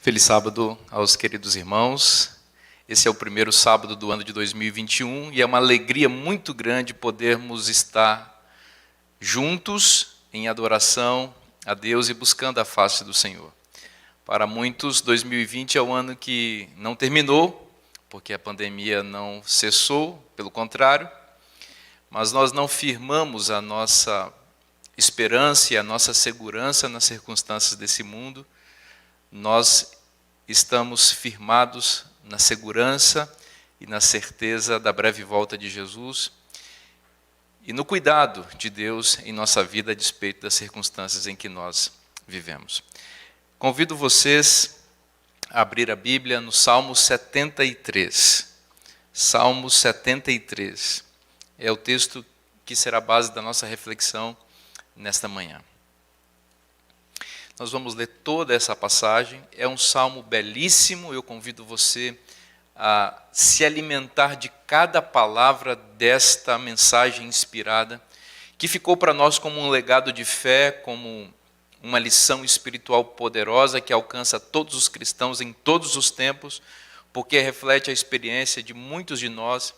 Feliz sábado aos queridos irmãos. Esse é o primeiro sábado do ano de 2021 e é uma alegria muito grande podermos estar juntos em adoração a Deus e buscando a face do Senhor. Para muitos, 2020 é o ano que não terminou, porque a pandemia não cessou, pelo contrário, mas nós não firmamos a nossa esperança e a nossa segurança nas circunstâncias desse mundo. Nós estamos firmados na segurança e na certeza da breve volta de Jesus e no cuidado de Deus em nossa vida a despeito das circunstâncias em que nós vivemos. Convido vocês a abrir a Bíblia no Salmo 73. Salmo 73 é o texto que será a base da nossa reflexão nesta manhã. Nós vamos ler toda essa passagem, é um salmo belíssimo, eu convido você a se alimentar de cada palavra desta mensagem inspirada, que ficou para nós como um legado de fé, como uma lição espiritual poderosa que alcança todos os cristãos em todos os tempos, porque reflete a experiência de muitos de nós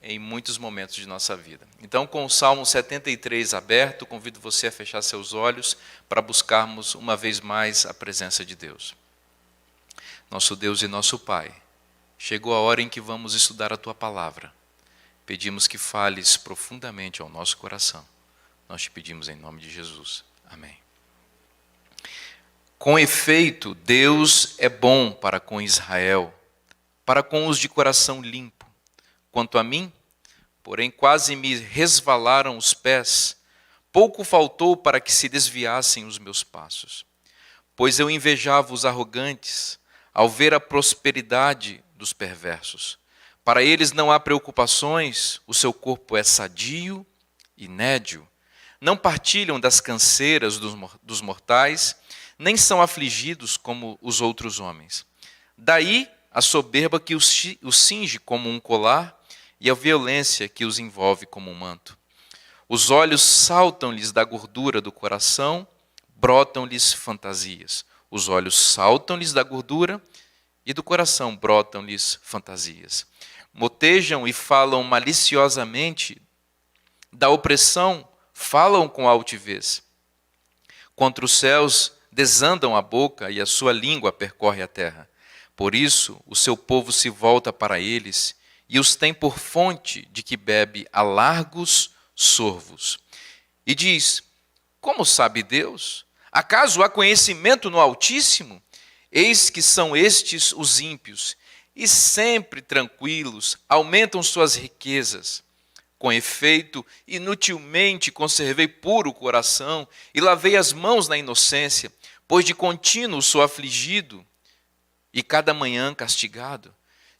em muitos momentos de nossa vida. Então, com o Salmo 73 aberto, convido você a fechar seus olhos para buscarmos uma vez mais a presença de Deus. Nosso Deus e nosso Pai, chegou a hora em que vamos estudar a Tua Palavra. Pedimos que fales profundamente ao nosso coração. Nós te pedimos em nome de Jesus. Amém. Com efeito, Deus é bom para com Israel, para com os de coração limpo. Quanto a mim, porém quase me resvalaram os pés, pouco faltou para que se desviassem os meus passos. Pois eu invejava os arrogantes, ao ver a prosperidade dos perversos. Para eles não há preocupações, o seu corpo é sadio e nédio. Não partilham das canseiras dos mortais, nem são afligidos como os outros homens. Daí a soberba que os cinge como um colar, e a violência que os envolve como um manto. Os olhos saltam-lhes da gordura do coração, brotam-lhes fantasias. Os olhos saltam-lhes da gordura e do coração brotam-lhes fantasias. Motejam e falam maliciosamente da opressão, falam com altivez. Contra os céus desandam a boca e a sua língua percorre a terra. Por isso o seu povo se volta para eles e os tem por fonte de que bebe a largos sorvos. E diz, como sabe Deus? Acaso há conhecimento no Altíssimo? Eis que são estes os ímpios, e sempre tranquilos, aumentam suas riquezas. Com efeito, inutilmente conservei puro o coração, e lavei as mãos na inocência, pois de contínuo sou afligido, e cada manhã castigado.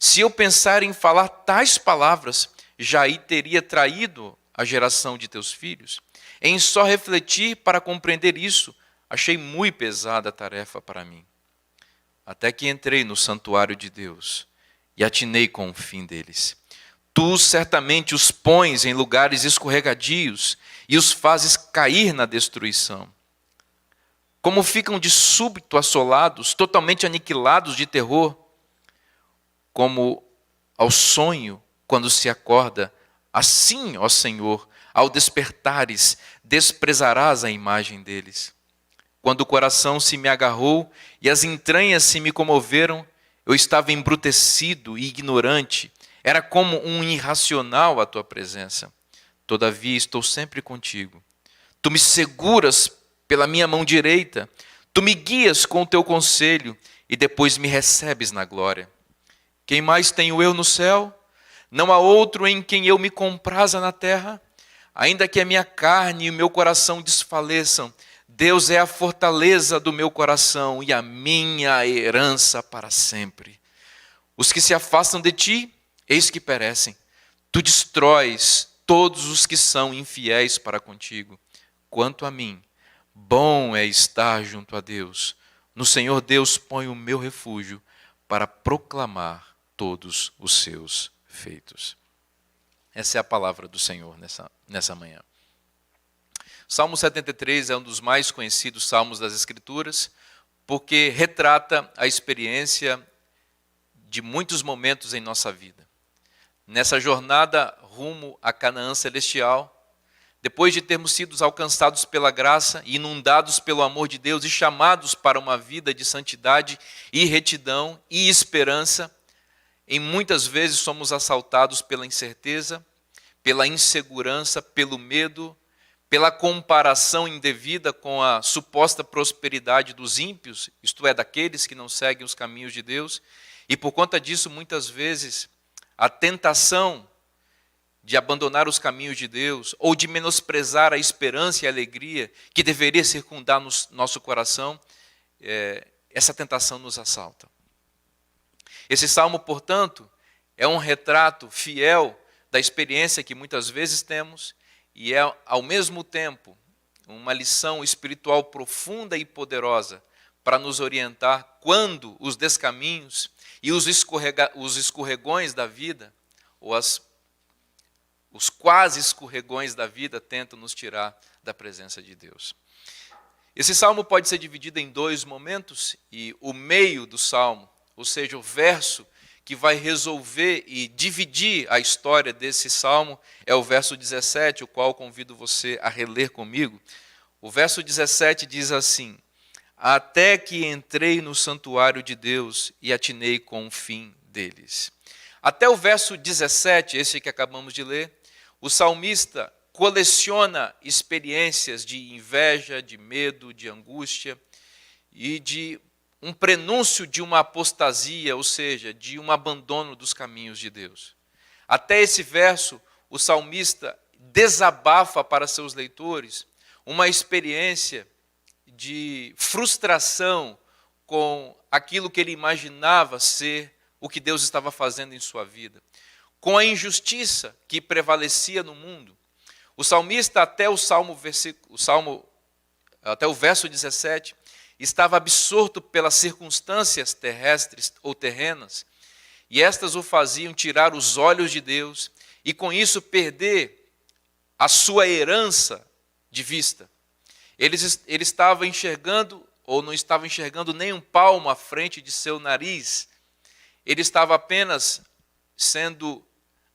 Se eu pensar em falar tais palavras, já aí teria traído a geração de teus filhos. Em só refletir para compreender isso, achei muito pesada a tarefa para mim. Até que entrei no santuário de Deus e atinei com o fim deles. Tu certamente os pões em lugares escorregadios e os fazes cair na destruição. Como ficam de súbito assolados, totalmente aniquilados de terror, como ao sonho, quando se acorda, assim, ó Senhor, ao despertares, desprezarás a imagem deles. Quando o coração se me agarrou e as entranhas se me comoveram, eu estava embrutecido e ignorante, era como um irracional à tua presença. Todavia estou sempre contigo. Tu me seguras pela minha mão direita, tu me guias com o teu conselho e depois me recebes na glória. Quem mais tenho eu no céu? Não há outro em quem eu me compraza na terra? Ainda que a minha carne e o meu coração desfaleçam, Deus é a fortaleza do meu coração e a minha herança para sempre. Os que se afastam de ti, eis que perecem. Tu destróis todos os que são infiéis para contigo. Quanto a mim, bom é estar junto a Deus. No Senhor Deus ponho o meu refúgio para proclamar todos os seus feitos. Essa é a palavra do Senhor nessa manhã. Salmo 73 é um dos mais conhecidos salmos das Escrituras, porque retrata a experiência de muitos momentos em nossa vida. Nessa jornada rumo a Canaã celestial, depois de termos sido alcançados pela graça, inundados pelo amor de Deus e chamados para uma vida de santidade e retidão e esperança, em muitas vezes somos assaltados pela incerteza, pela insegurança, pelo medo, pela comparação indevida com a suposta prosperidade dos ímpios, isto é, daqueles que não seguem os caminhos de Deus, e por conta disso, muitas vezes, a tentação de abandonar os caminhos de Deus, ou de menosprezar a esperança e a alegria que deveria circundar no nosso coração, essa tentação nos assalta. Esse salmo, portanto, é um retrato fiel da experiência que muitas vezes temos e é, ao mesmo tempo, uma lição espiritual profunda e poderosa para nos orientar quando os descaminhos e os escorregões da vida, ou os quase escorregões da vida tentam nos tirar da presença de Deus. Esse salmo pode ser dividido em dois momentos, e o meio do salmo, ou seja, o verso que vai resolver e dividir a história desse salmo, é o verso 17, o qual convido você a reler comigo. O verso 17 diz assim: até que entrei no santuário de Deus e atinei com o fim deles. Até o verso 17, esse que acabamos de ler, o salmista coleciona experiências de inveja, de medo, de angústia e de um prenúncio de uma apostasia, ou seja, de um abandono dos caminhos de Deus. Até esse verso, o salmista desabafa para seus leitores uma experiência de frustração com aquilo que ele imaginava ser o que Deus estava fazendo em sua vida, com a injustiça que prevalecia no mundo. O salmista, até o verso 17, estava absorto pelas circunstâncias terrestres ou terrenas, e estas o faziam tirar os olhos de Deus e com isso perder a sua herança de vista. Ele estava enxergando, ou não estava enxergando nem um palmo à frente de seu nariz. Ele estava apenas sendo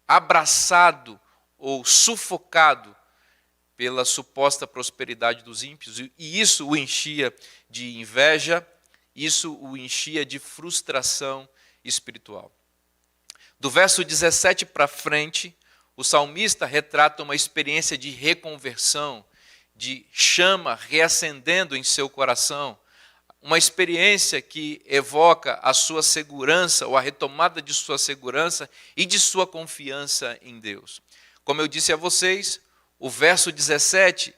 abraçado ou sufocado pela suposta prosperidade dos ímpios, e isso o enchia de inveja, isso o enchia de frustração espiritual. Do verso 17 para frente, o salmista retrata uma experiência de reconversão, de chama reacendendo em seu coração, uma experiência que evoca a sua segurança, ou a retomada de sua segurança e de sua confiança em Deus. Como eu disse a vocês, o verso 17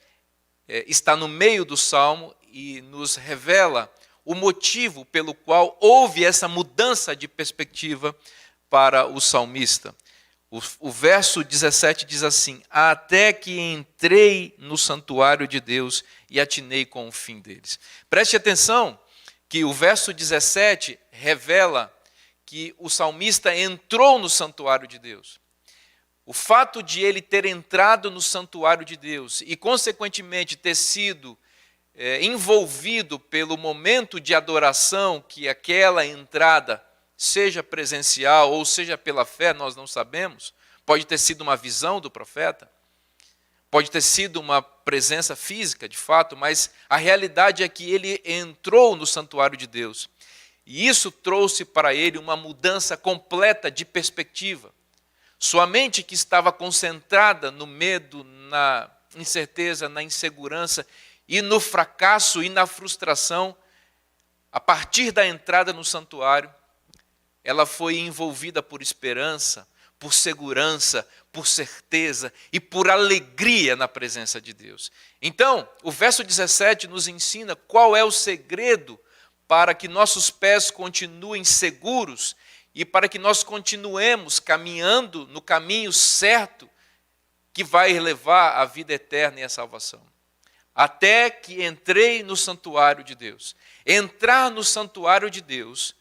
está no meio do salmo e nos revela o motivo pelo qual houve essa mudança de perspectiva para o salmista. O verso 17 diz assim: até que entrei no santuário de Deus e atinei com o fim deles. Preste atenção que o verso 17 revela que o salmista entrou no santuário de Deus. O fato de ele ter entrado no santuário de Deus e, consequentemente, ter sido envolvido pelo momento de adoração que aquela entrada, seja presencial ou seja pela fé, nós não sabemos. Pode ter sido uma visão do profeta, pode ter sido uma presença física, de fato, mas a realidade é que ele entrou no santuário de Deus. E isso trouxe para ele uma mudança completa de perspectiva. Sua mente, que estava concentrada no medo, na incerteza, na insegurança e no fracasso e na frustração, a partir da entrada no santuário, ela foi envolvida por esperança, por segurança, por certeza e por alegria na presença de Deus. Então, o verso 17 nos ensina qual é o segredo para que nossos pés continuem seguros e para que nós continuemos caminhando no caminho certo que vai levar à vida eterna e à salvação. Até que entrei no santuário de Deus. Entrar no santuário de Deus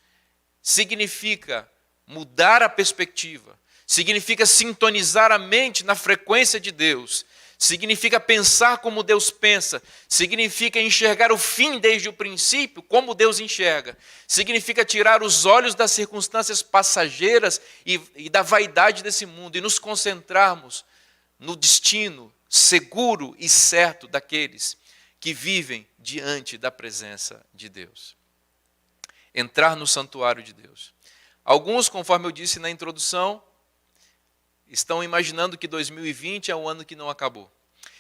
significa mudar a perspectiva, significa sintonizar a mente na frequência de Deus, significa pensar como Deus pensa, significa enxergar o fim desde o princípio, como Deus enxerga, significa tirar os olhos das circunstâncias passageiras e da vaidade desse mundo e nos concentrarmos no destino seguro e certo daqueles que vivem diante da presença de Deus. Entrar no santuário de Deus. Alguns, conforme eu disse na introdução, estão imaginando que 2020 é um ano que não acabou.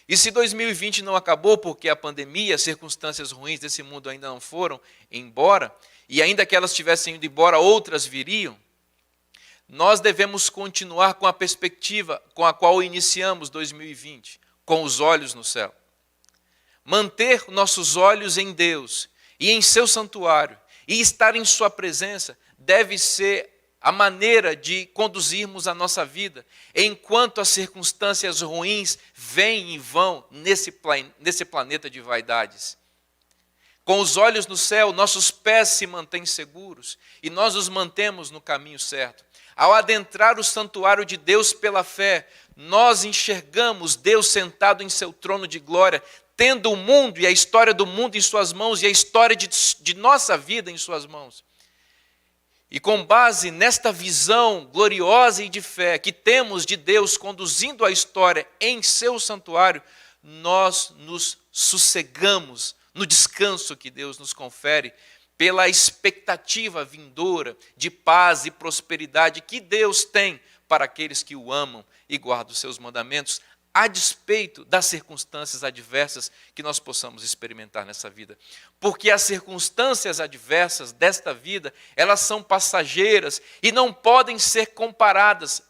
E se 2020 não acabou porque a pandemia, as circunstâncias ruins desse mundo ainda não foram embora, e ainda que elas tivessem ido embora, outras viriam, nós devemos continuar com a perspectiva com a qual iniciamos 2020, com os olhos no céu. Manter nossos olhos em Deus e em seu santuário e estar em sua presença deve ser a maneira de conduzirmos a nossa vida, enquanto as circunstâncias ruins vêm e vão nesse planeta de vaidades. Com os olhos no céu, nossos pés se mantêm seguros e nós os mantemos no caminho certo. Ao adentrar o santuário de Deus pela fé, nós enxergamos Deus sentado em seu trono de glória, tendo o mundo e a história do mundo em suas mãos e a história de nossa vida em suas mãos. E com base nesta visão gloriosa e de fé que temos de Deus conduzindo a história em seu santuário, nós nos sossegamos no descanso que Deus nos confere pela expectativa vindoura de paz e prosperidade que Deus tem para aqueles que o amam e guardam os seus mandamentos, a despeito das circunstâncias adversas que nós possamos experimentar nessa vida. Porque as circunstâncias adversas desta vida, elas são passageiras e não podem ser comparadas.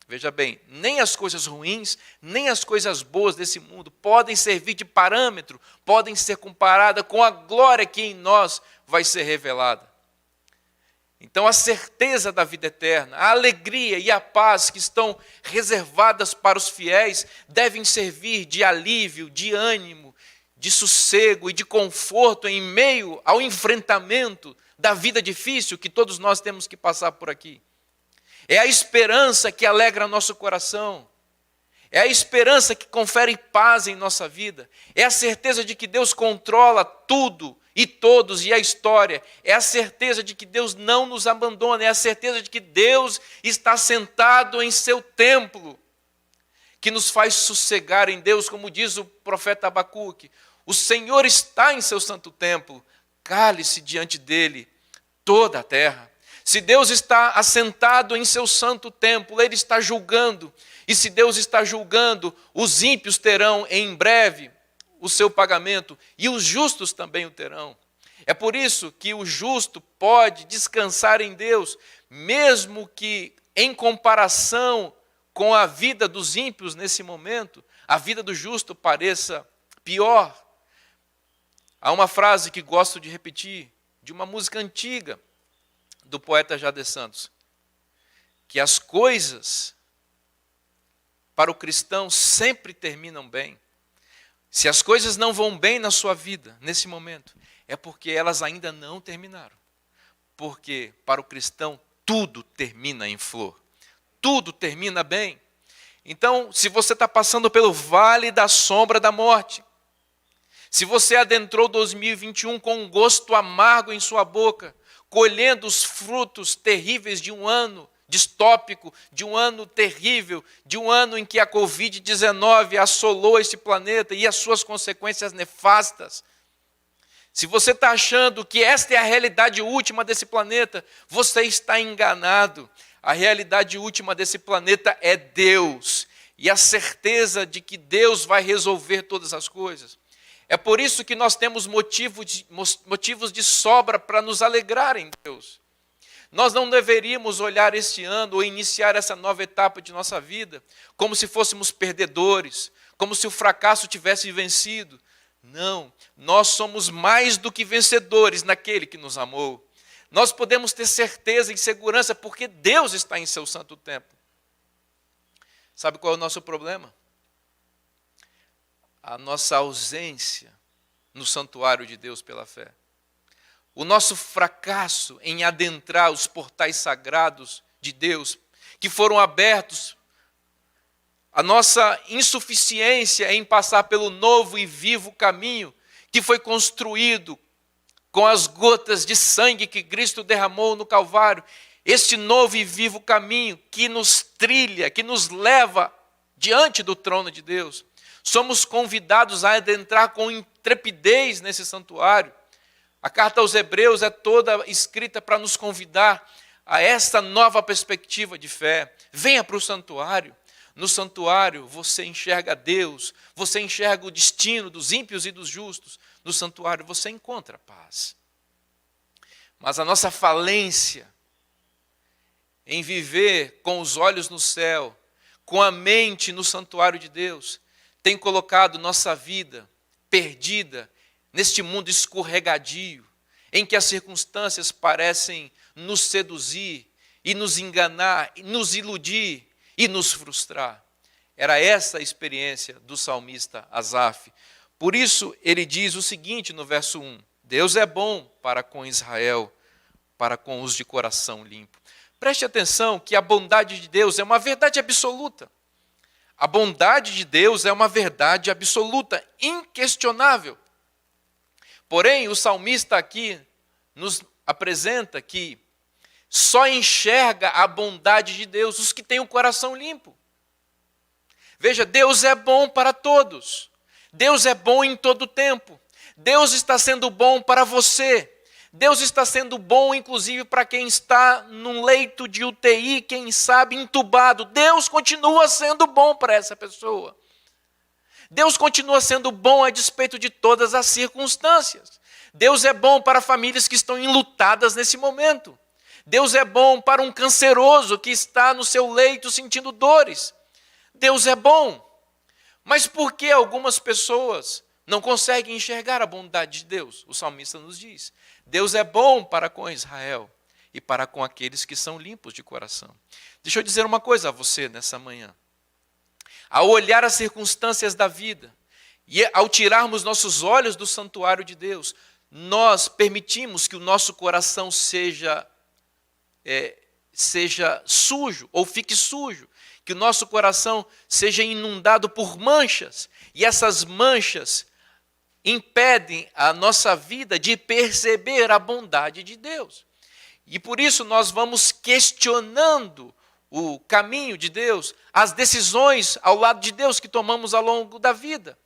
Veja bem, nem as coisas ruins, nem as coisas boas desse mundo podem servir de parâmetro, podem ser comparadas com a glória que em nós vai ser revelada. Então, a certeza da vida eterna, a alegria e a paz que estão reservadas para os fiéis devem servir de alívio, de ânimo, de sossego e de conforto em meio ao enfrentamento da vida difícil que todos nós temos que passar por aqui. É a esperança que alegra nosso coração. É a esperança que confere paz em nossa vida. É a certeza de que Deus controla tudo e todos e a história. É a certeza de que Deus não nos abandona. É a certeza de que Deus está sentado em seu templo, que nos faz sossegar em Deus, como diz o profeta Abacuque. O Senhor está em seu santo templo, cale-se diante dele toda a terra. Se Deus está assentado em seu santo templo, Ele está julgando. E se Deus está julgando, os ímpios terão em breve o seu pagamento, e os justos também o terão. É por isso que o justo pode descansar em Deus, mesmo que em comparação com a vida dos ímpios nesse momento, a vida do justo pareça pior. Há uma frase que gosto de repetir, de uma música antiga, do poeta Jade Santos, que as coisas para o cristão sempre terminam bem. Se as coisas não vão bem na sua vida, nesse momento, é porque elas ainda não terminaram. Porque para o cristão tudo termina em flor, tudo termina bem. Então, se você está passando pelo vale da sombra da morte, se você adentrou 2021 com um gosto amargo em sua boca, colhendo os frutos terríveis de um ano distópico, de um ano terrível, de um ano em que a Covid-19 assolou esse planeta e as suas consequências nefastas. Se você está achando que esta é a realidade última desse planeta, você está enganado. A realidade última desse planeta é Deus e a certeza de que Deus vai resolver todas as coisas. É por isso que nós temos motivos de sobra para nos alegrar em Deus. Nós não deveríamos olhar este ano ou iniciar essa nova etapa de nossa vida como se fôssemos perdedores, como se o fracasso tivesse vencido. Não, nós somos mais do que vencedores naquele que nos amou. Nós podemos ter certeza e segurança porque Deus está em seu santo templo. Sabe qual é o nosso problema? A nossa ausência no santuário de Deus pela fé. O nosso fracasso em adentrar os portais sagrados de Deus, que foram abertos a nossa insuficiência em passar pelo novo e vivo caminho que foi construído com as gotas de sangue que Cristo derramou no Calvário, este novo e vivo caminho que nos trilha, que nos leva diante do trono de Deus. Somos convidados a adentrar com intrepidez nesse santuário. A carta aos Hebreus é toda escrita para nos convidar a essa nova perspectiva de fé. Venha para o santuário. No santuário você enxerga Deus, você enxerga o destino dos ímpios e dos justos. No santuário você encontra paz. Mas a nossa falência em viver com os olhos no céu, com a mente no santuário de Deus, tem colocado nossa vida perdida neste mundo escorregadio, em que as circunstâncias parecem nos seduzir e nos enganar, nos iludir e nos frustrar. Era essa a experiência do salmista Asaf. Por isso ele diz o seguinte no verso 1: Deus é bom para com Israel, para com os de coração limpo. Preste atenção que a bondade de Deus é uma verdade absoluta. A bondade de Deus é uma verdade absoluta, inquestionável. Porém, o salmista aqui nos apresenta que só enxerga a bondade de Deus os que têm o coração limpo. Veja, Deus é bom para todos. Deus é bom em todo tempo. Deus está sendo bom para você. Deus está sendo bom, inclusive, para quem está num leito de UTI, quem sabe, entubado. Deus continua sendo bom para essa pessoa. Deus continua sendo bom a despeito de todas as circunstâncias. Deus é bom para famílias que estão enlutadas nesse momento. Deus é bom para um canceroso que está no seu leito sentindo dores. Deus é bom. Mas por que algumas pessoas não conseguem enxergar a bondade de Deus? O salmista nos diz: Deus é bom para com Israel e para com aqueles que são limpos de coração. Deixa eu dizer uma coisa a você nessa manhã. Ao olhar as circunstâncias da vida e ao tirarmos nossos olhos do santuário de Deus, nós permitimos que o nosso coração seja sujo ou fique sujo, que o nosso coração seja inundado por manchas, e essas manchas impedem a nossa vida de perceber a bondade de Deus. E por isso nós vamos questionando o caminho de Deus, as decisões ao lado de Deus que tomamos ao longo da vida.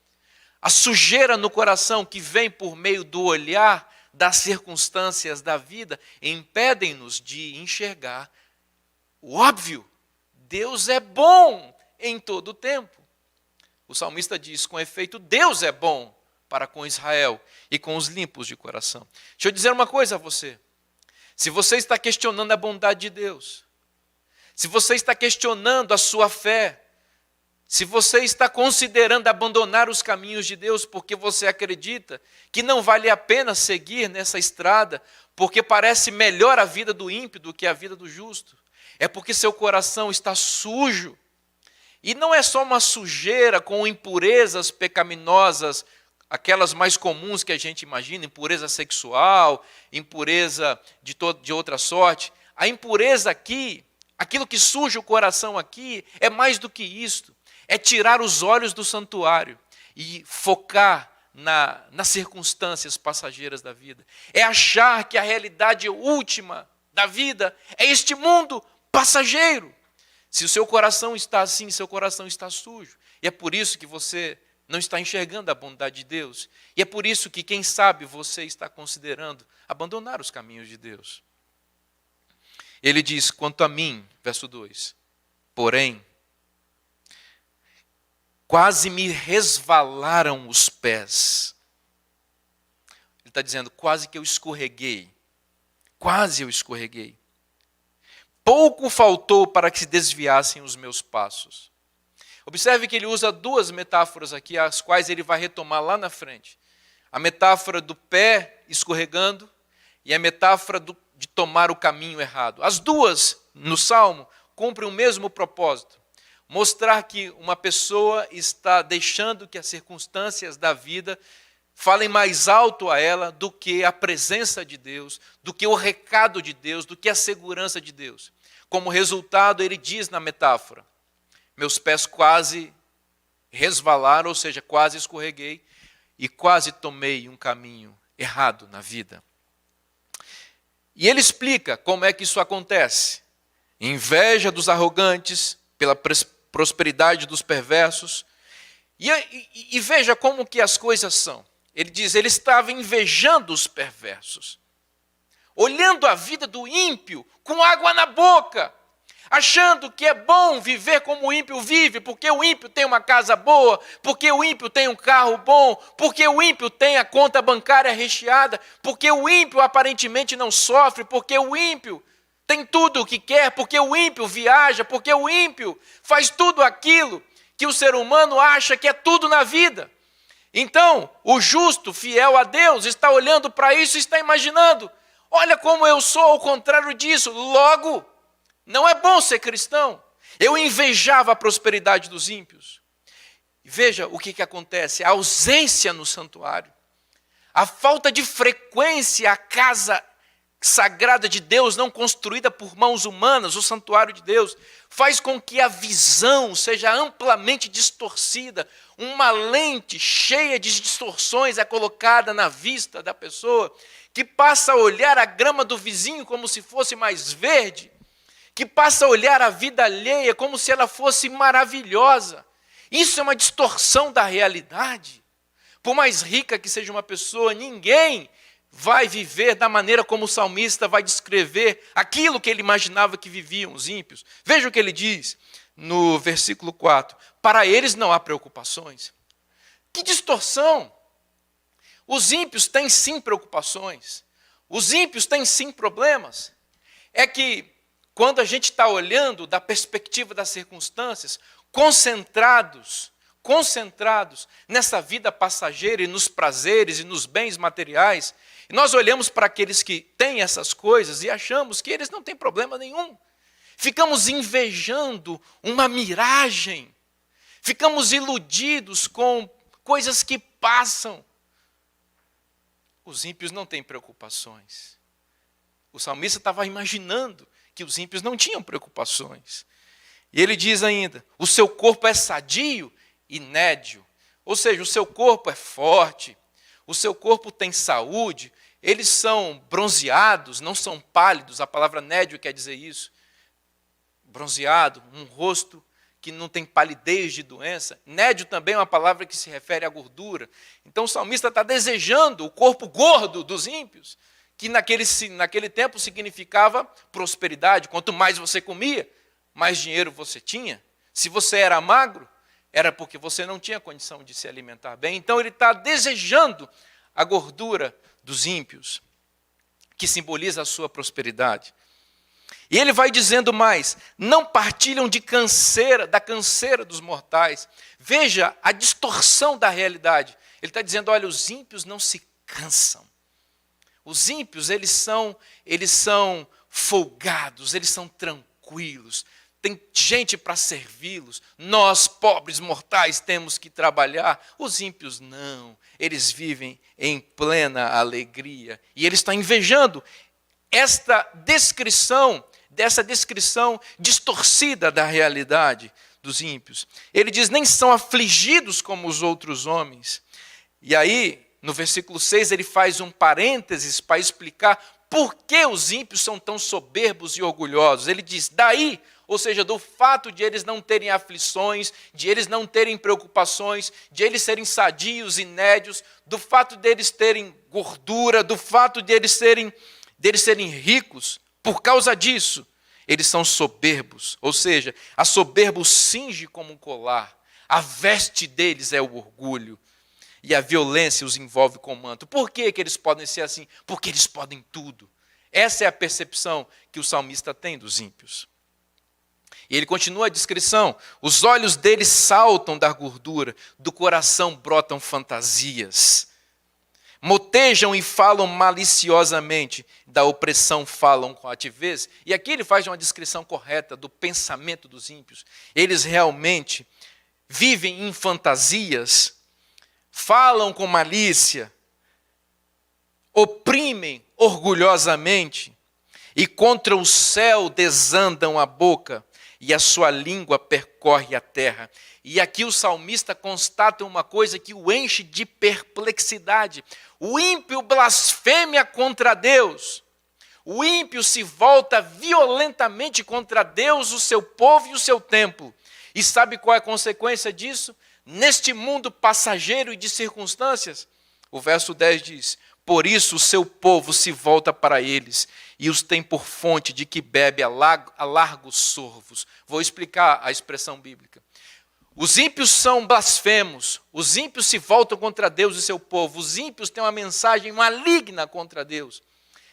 A sujeira no coração que vem por meio do olhar das circunstâncias da vida impedem-nos de enxergar o óbvio. Deus é bom em todo o tempo. O salmista diz, com efeito, Deus é bom para com Israel e com os limpos de coração. Deixa eu dizer uma coisa a você. Se você está questionando a bondade de Deus, se você está questionando a sua fé, se você está considerando abandonar os caminhos de Deus porque você acredita que não vale a pena seguir nessa estrada, porque parece melhor a vida do ímpio do que a vida do justo, é porque seu coração está sujo. E não é só uma sujeira com impurezas pecaminosas, aquelas mais comuns que a gente imagina, impureza sexual, impureza de outra sorte. A impureza aqui, aquilo que suja o coração aqui, é mais do que isto. É tirar os olhos do santuário e focar nas circunstâncias passageiras da vida. É achar que a realidade última da vida é este mundo passageiro. Se o seu coração está assim, seu coração está sujo. E é por isso que você não está enxergando a bondade de Deus. E é por isso que, quem sabe, você está considerando abandonar os caminhos de Deus. Ele diz, quanto a mim, verso 2, porém, quase me resvalaram os pés. Ele está dizendo, quase que eu escorreguei. Quase eu escorreguei. Pouco faltou para que se desviassem os meus passos. Observe que ele usa duas metáforas aqui, as quais ele vai retomar lá na frente. A metáfora do pé escorregando e a metáfora de tomar o caminho errado. As duas, no Salmo, cumprem o mesmo propósito. Mostrar que uma pessoa está deixando que as circunstâncias da vida falem mais alto a ela do que a presença de Deus, do que o recado de Deus, do que a segurança de Deus. Como resultado, ele diz na metáfora, meus pés quase resvalaram, ou seja, quase escorreguei e quase tomei um caminho errado na vida. E ele explica como é que isso acontece. Inveja dos arrogantes, pela prosperidade dos perversos. E veja como que as coisas são. Ele diz, ele estava invejando os perversos, olhando a vida do ímpio com água na boca, achando que é bom viver como o ímpio vive, porque o ímpio tem uma casa boa, porque o ímpio tem um carro bom, porque o ímpio tem a conta bancária recheada, porque o ímpio aparentemente não sofre, porque o ímpio tem tudo o que quer, porque o ímpio viaja, porque o ímpio faz tudo aquilo que o ser humano acha que é tudo na vida. Então, o justo, fiel a Deus, está olhando para isso e está imaginando, olha como eu sou ao contrário disso, logo, não é bom ser cristão. Eu invejava a prosperidade dos ímpios. Veja o que acontece, a ausência no santuário, a falta de frequência à casa sagrada de Deus, não construída por mãos humanas, o santuário de Deus, faz com que a visão seja amplamente distorcida. Uma lente cheia de distorções é colocada na vista da pessoa, que passa a olhar a grama do vizinho como se fosse mais verde, que passa a olhar a vida alheia como se ela fosse maravilhosa. Isso é uma distorção da realidade. Por mais rica que seja uma pessoa, ninguém vai viver da maneira como o salmista vai descrever aquilo que ele imaginava que viviam os ímpios. Veja o que ele diz no versículo 4. Para eles não há preocupações. Que distorção! Os ímpios têm sim preocupações. Os ímpios têm sim problemas. É que quando a gente está olhando da perspectiva das circunstâncias, concentrados nessa vida passageira e nos prazeres e nos bens materiais, e nós olhamos para aqueles que têm essas coisas e achamos que eles não têm problema nenhum. Ficamos invejando uma miragem, ficamos iludidos com coisas que passam. Os ímpios não têm preocupações. O salmista estava imaginando que os ímpios não tinham preocupações. E ele diz ainda, o seu corpo é sadio e nédio, ou seja, o seu corpo é forte, o seu corpo tem saúde, eles são bronzeados, não são pálidos, a palavra nédio quer dizer isso. Bronzeado, um rosto que não tem palidez de doença. Nédio também é uma palavra que se refere à gordura. Então o salmista está desejando o corpo gordo dos ímpios, que naquele tempo significava prosperidade. Quanto mais você comia, mais dinheiro você tinha. Se você era magro, era porque você não tinha condição de se alimentar bem. Então ele está desejando a gordura dos ímpios, que simboliza a sua prosperidade. E ele vai dizendo mais, não partilham da canseira dos mortais. Veja a distorção da realidade. Ele está dizendo, olha, os ímpios não se cansam. Os ímpios, eles são folgados, eles são tranquilos. Tem gente para servi-los. Nós, pobres mortais, temos que trabalhar. Os ímpios não. Eles vivem em plena alegria. E ele está invejando dessa descrição distorcida da realidade dos ímpios. Ele diz, nem são afligidos como os outros homens. E aí, no versículo 6, ele faz um parênteses para explicar por que os ímpios são tão soberbos e orgulhosos. Ele diz, daí, ou seja, do fato de eles não terem aflições, de eles não terem preocupações, de eles serem sadios e nédios, do fato de eles terem gordura, do fato de eles serem ricos, por causa disso, eles são soberbos. Ou seja, a soberba os cinge como um colar, a veste deles é o orgulho, e a violência os envolve com o manto. Por que eles podem ser assim? Porque eles podem tudo. Essa é a percepção que o salmista tem dos ímpios. E ele continua a descrição, os olhos deles saltam da gordura, do coração brotam fantasias. Motejam e falam maliciosamente, da opressão falam com altivez. E aqui ele faz uma descrição correta do pensamento dos ímpios. Eles realmente vivem em fantasias, falam com malícia, oprimem orgulhosamente e contra o céu desandam a boca. e a sua língua percorre a terra. E aqui o salmista constata uma coisa que o enche de perplexidade. O ímpio blasfêmia contra Deus. O ímpio se volta violentamente contra Deus, o seu povo e o seu templo. E sabe qual é a consequência disso? Neste mundo passageiro e de circunstâncias, o verso 10 diz: por isso o seu povo se volta para eles e os tem por fonte de que bebe a largos sorvos. Vou explicar a expressão bíblica. Os ímpios são blasfemos, os ímpios se voltam contra Deus e seu povo, os ímpios têm uma mensagem maligna contra Deus,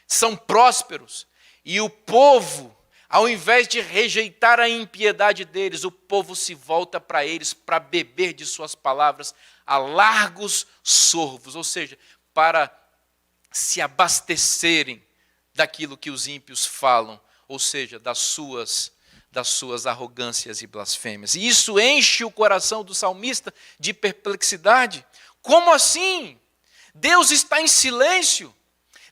são prósperos, e o povo, ao invés de rejeitar a impiedade deles, o povo se volta para eles para beber de suas palavras a largos sorvos, ou seja, para se abastecerem daquilo que os ímpios falam, ou seja, das suas arrogâncias e blasfêmias. E isso enche o coração do salmista de perplexidade. Como assim? Deus está em silêncio?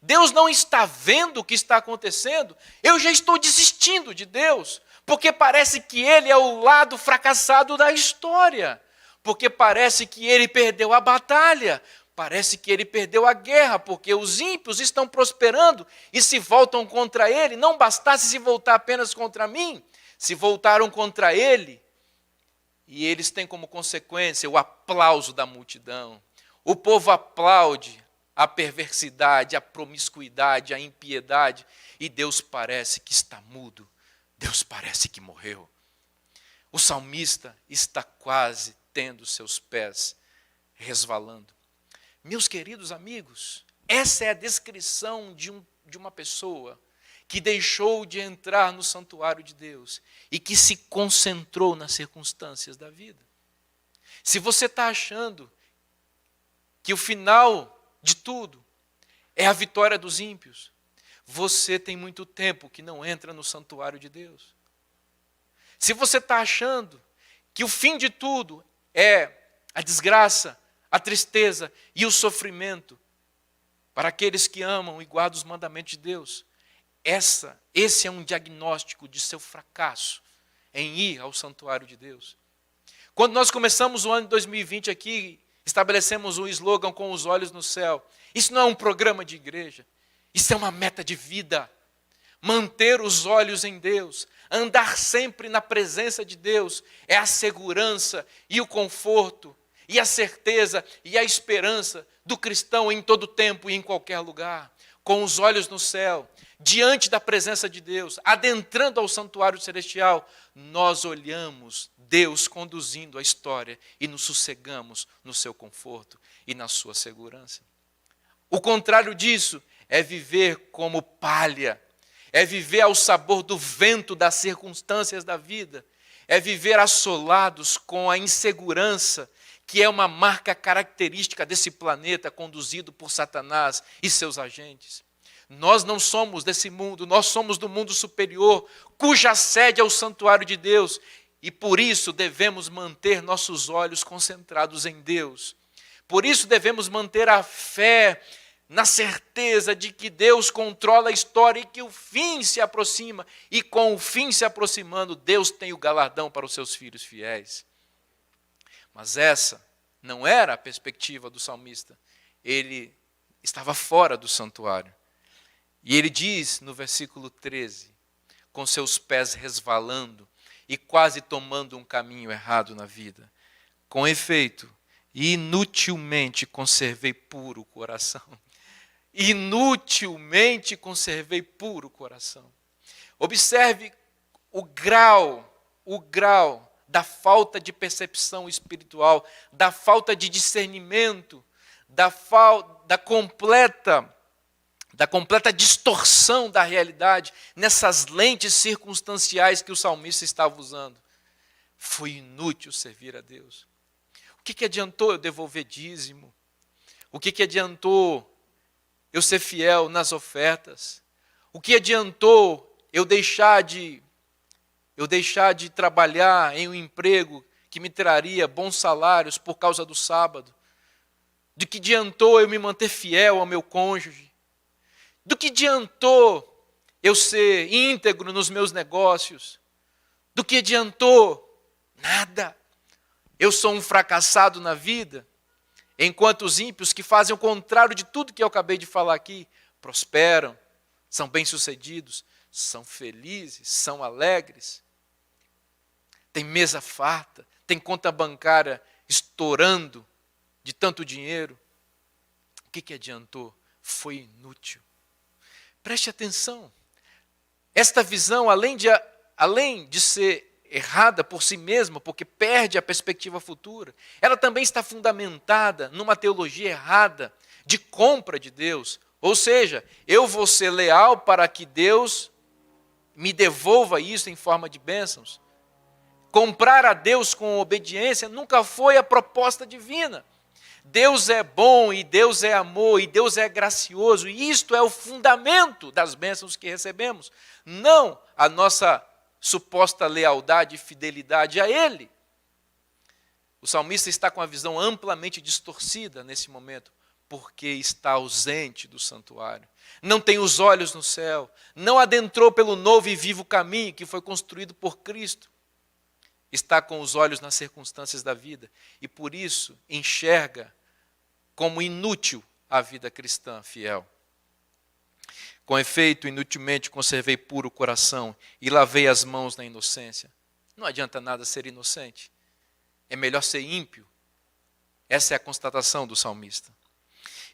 Deus não está vendo o que está acontecendo? Eu já estou desistindo de Deus, porque parece que Ele é o lado fracassado da história, porque parece que Ele perdeu a batalha, parece que Ele perdeu a guerra, porque os ímpios estão prosperando e se voltam contra Ele. Não bastasse se voltar apenas contra mim, se voltaram contra Ele, e eles têm como consequência o aplauso da multidão. O povo aplaude a perversidade, a promiscuidade, a impiedade, e Deus parece que está mudo, Deus parece que morreu. O salmista está quase tendo seus pés resvalando. Meus queridos amigos, essa é a descrição de uma pessoa que deixou de entrar no santuário de Deus e que se concentrou nas circunstâncias da vida. Se você está achando que o final de tudo é a vitória dos ímpios, você tem muito tempo que não entra no santuário de Deus. Se você está achando que o fim de tudo é a desgraça, a tristeza e o sofrimento para aqueles que amam e guardam os mandamentos de Deus, esse é um diagnóstico de seu fracasso em ir ao santuário de Deus. Quando nós começamos o ano de 2020 aqui, estabelecemos um slogan com os olhos no céu. Isso não é um programa de igreja, isso é uma meta de vida. Manter os olhos em Deus, andar sempre na presença de Deus, é a segurança e o conforto, e a certeza e a esperança do cristão em todo tempo e em qualquer lugar. Com os olhos no céu, diante da presença de Deus, adentrando ao santuário celestial, nós olhamos Deus conduzindo a história e nos sossegamos no seu conforto e na sua segurança. O contrário disso é viver como palha, é viver ao sabor do vento das circunstâncias da vida, é viver assolados com a insegurança, que é uma marca característica desse planeta conduzido por Satanás e seus agentes. Nós não somos desse mundo, nós somos do mundo superior, cuja sede é o santuário de Deus, e por isso devemos manter nossos olhos concentrados em Deus. Por isso devemos manter a fé na certeza de que Deus controla a história e que o fim se aproxima, e com o fim se aproximando, Deus tem o galardão para os seus filhos fiéis. Mas essa não era a perspectiva do salmista. Ele estava fora do santuário. E ele diz no versículo 13, com seus pés resvalando e quase tomando um caminho errado na vida: com efeito, inutilmente conservei puro o coração. Inutilmente conservei puro o coração. Observe o grau da falta de percepção espiritual, da falta de discernimento, da completa distorção da realidade nessas lentes circunstanciais que o salmista estava usando. Foi inútil servir a Deus. O que adiantou eu devolver dízimo? O que adiantou eu ser fiel nas ofertas? O que adiantou eu deixar de trabalhar em um emprego que me traria bons salários por causa do sábado? De que adiantou eu me manter fiel ao meu cônjuge? Do que adiantou eu ser íntegro nos meus negócios? Do que adiantou? Nada. Eu sou um fracassado na vida, enquanto os ímpios que fazem o contrário de tudo que eu acabei de falar aqui, prosperam, são bem-sucedidos, são felizes, são alegres, tem mesa farta, tem conta bancária estourando de tanto dinheiro. O que adiantou? Foi inútil. Preste atenção. Esta visão, além de ser errada por si mesma, porque perde a perspectiva futura, ela também está fundamentada numa teologia errada de compra de Deus. Ou seja, eu vou ser leal para que Deus me devolva isso em forma de bênçãos. Comprar a Deus com obediência nunca foi a proposta divina. Deus é bom, e Deus é amor, e Deus é gracioso, e isto é o fundamento das bênçãos que recebemos, não a nossa suposta lealdade e fidelidade a Ele. O salmista está com a visão amplamente distorcida nesse momento, porque está ausente do santuário. Não tem os olhos no céu, não adentrou pelo novo e vivo caminho que foi construído por Cristo. Está com os olhos nas circunstâncias da vida e por isso enxerga como inútil a vida cristã fiel. Com efeito, inutilmente conservei puro o coração e lavei as mãos na inocência. Não adianta nada ser inocente. É melhor ser ímpio. Essa é a constatação do salmista.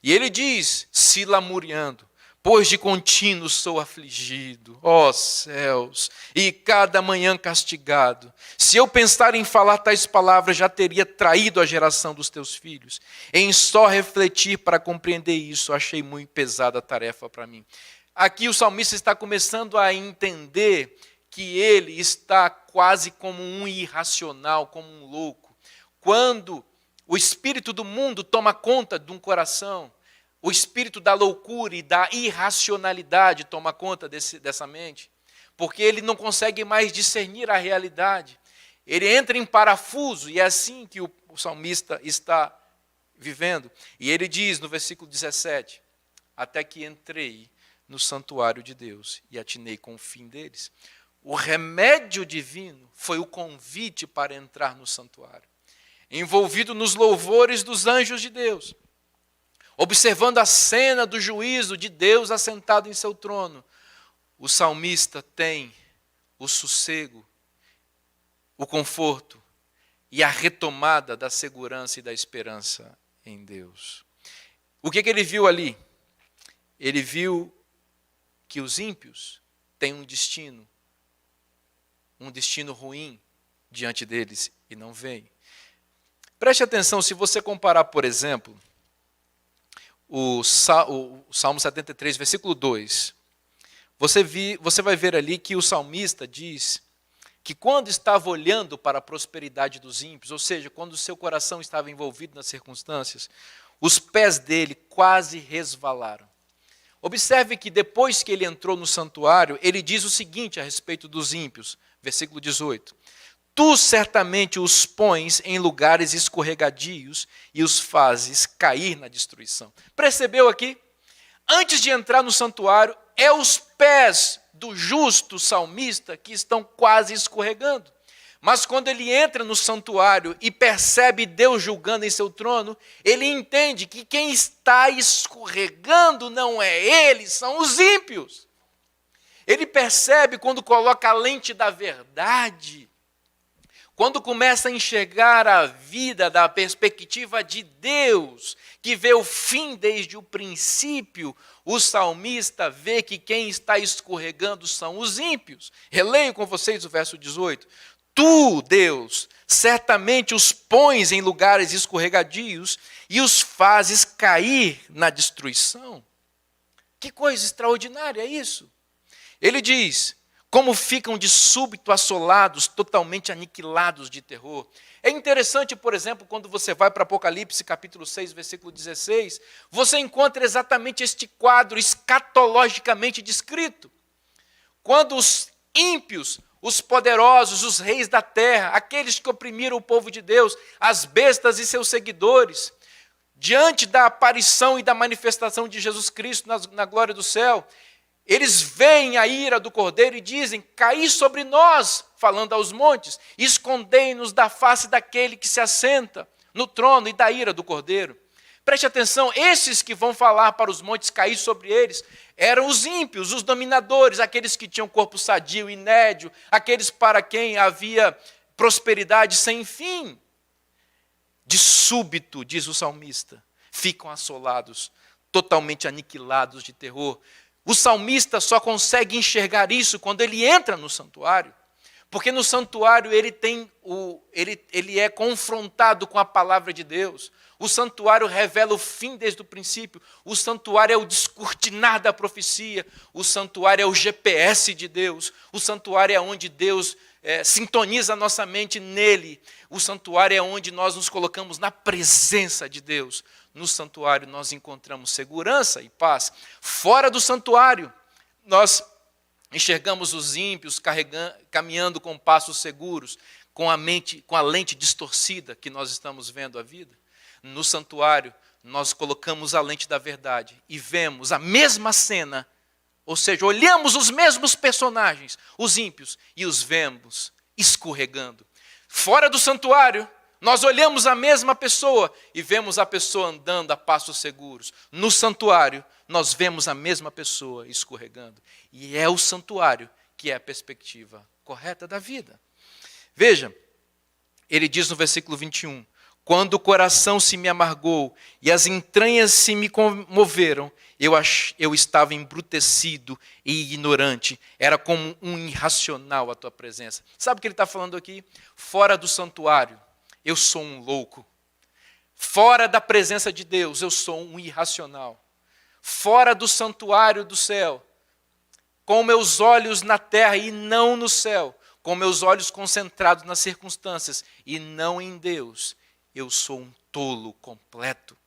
E ele diz, se lamuriando, pois de contínuo sou afligido, ó céus, e cada manhã castigado. Se eu pensar em falar tais palavras, já teria traído a geração dos teus filhos. Em só refletir para compreender isso, achei muito pesada a tarefa para mim. Aqui o salmista está começando a entender que ele está quase como um irracional, como um louco. Quando o espírito do mundo toma conta de um coração, o espírito da loucura e da irracionalidade toma conta dessa mente, porque ele não consegue mais discernir a realidade. Ele entra em parafuso, e é assim que o salmista está vivendo. E ele diz no versículo 17, até que entrei no santuário de Deus e atinei com o fim deles. O remédio divino foi o convite para entrar no santuário, envolvido nos louvores dos anjos de Deus, observando a cena do juízo de Deus assentado em seu trono. O salmista tem o sossego, o conforto e a retomada da segurança e da esperança em Deus. O que ele viu ali? Ele viu que os ímpios têm um destino ruim diante deles e não veem. Preste atenção, se você comparar, por exemplo, o Salmo 73, versículo 2, você vai ver ali que o salmista diz que quando estava olhando para a prosperidade dos ímpios, ou seja, quando o seu coração estava envolvido nas circunstâncias, os pés dele quase resvalaram. Observe que depois que ele entrou no santuário, ele diz o seguinte a respeito dos ímpios, versículo 18. Tu certamente os pões em lugares escorregadios e os fazes cair na destruição. Percebeu aqui? Antes de entrar no santuário, é os pés do justo salmista que estão quase escorregando. Mas quando ele entra no santuário e percebe Deus julgando em seu trono, ele entende que quem está escorregando não é ele, são os ímpios. Ele percebe quando coloca a lente da verdade, quando começa a enxergar a vida da perspectiva de Deus, que vê o fim desde o princípio, o salmista vê que quem está escorregando são os ímpios. Releio com vocês o verso 18. Tu, Deus, certamente os pões em lugares escorregadios e os fazes cair na destruição. Que coisa extraordinária é isso? Ele diz, como ficam de súbito assolados, totalmente aniquilados de terror. É interessante, por exemplo, quando você vai para Apocalipse, capítulo 6, versículo 16, você encontra exatamente este quadro escatologicamente descrito. Quando os ímpios, os poderosos, os reis da terra, aqueles que oprimiram o povo de Deus, as bestas e seus seguidores, diante da aparição e da manifestação de Jesus Cristo na glória do céu, eles veem a ira do cordeiro e dizem: caí sobre nós, falando aos montes, escondei-nos da face daquele que se assenta no trono e da ira do cordeiro. Preste atenção, esses que vão falar para os montes cair sobre eles, eram os ímpios, os dominadores, aqueles que tinham corpo sadio e nédio, aqueles para quem havia prosperidade sem fim. De súbito, diz o salmista, ficam assolados, totalmente aniquilados de terror. O salmista só consegue enxergar isso quando ele entra no santuário, porque no santuário ele é confrontado com a palavra de Deus. O santuário revela o fim desde o princípio. O santuário é o descortinar da profecia. O santuário é o GPS de Deus. O santuário é onde Deus sintoniza a nossa mente nele. O santuário é onde nós nos colocamos na presença de Deus. No santuário nós encontramos segurança e paz. Fora do santuário, nós enxergamos os ímpios caminhando com passos seguros, com a lente distorcida que nós estamos vendo a vida. No santuário, nós colocamos a lente da verdade e vemos a mesma cena, ou seja, olhamos os mesmos personagens, os ímpios, e os vemos escorregando. Fora do santuário, nós olhamos a mesma pessoa e vemos a pessoa andando a passos seguros. No santuário, nós vemos a mesma pessoa escorregando. E é o santuário que é a perspectiva correta da vida. Veja, ele diz no versículo 21, quando o coração se me amargou e as entranhas se me comoveram, eu estava embrutecido e ignorante. Era como um irracional a tua presença. Sabe o que ele está falando aqui? Fora do santuário, eu sou um louco. Fora da presença de Deus, eu sou um irracional. Fora do santuário do céu, com meus olhos na terra e não no céu, com meus olhos concentrados nas circunstâncias e não em Deus, eu sou um tolo completo.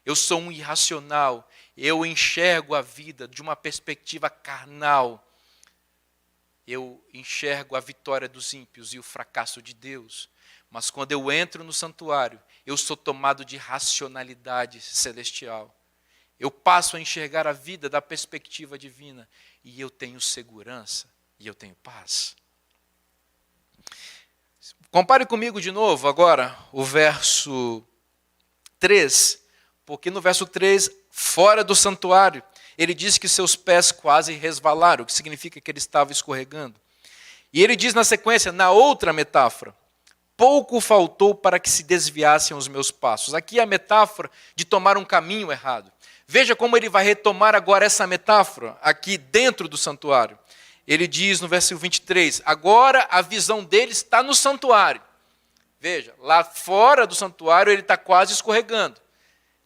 Eu sou um irracional. Eu enxergo a vida de uma perspectiva carnal. Eu enxergo a vitória dos ímpios e o fracasso de Deus. Mas quando eu entro no santuário, eu sou tomado de racionalidade celestial. Eu passo a enxergar a vida da perspectiva divina e eu tenho segurança e eu tenho paz. Compare comigo de novo agora o verso 3, porque no verso 3, fora do santuário, ele diz que seus pés quase resvalaram, o que significa que ele estava escorregando. E ele diz na sequência, na outra metáfora, pouco faltou para que se desviassem os meus passos. Aqui é a metáfora de tomar um caminho errado. Veja como ele vai retomar agora essa metáfora aqui dentro do santuário. Ele diz no versículo 23, agora a visão dele está no santuário. Veja, lá fora do santuário ele está quase escorregando.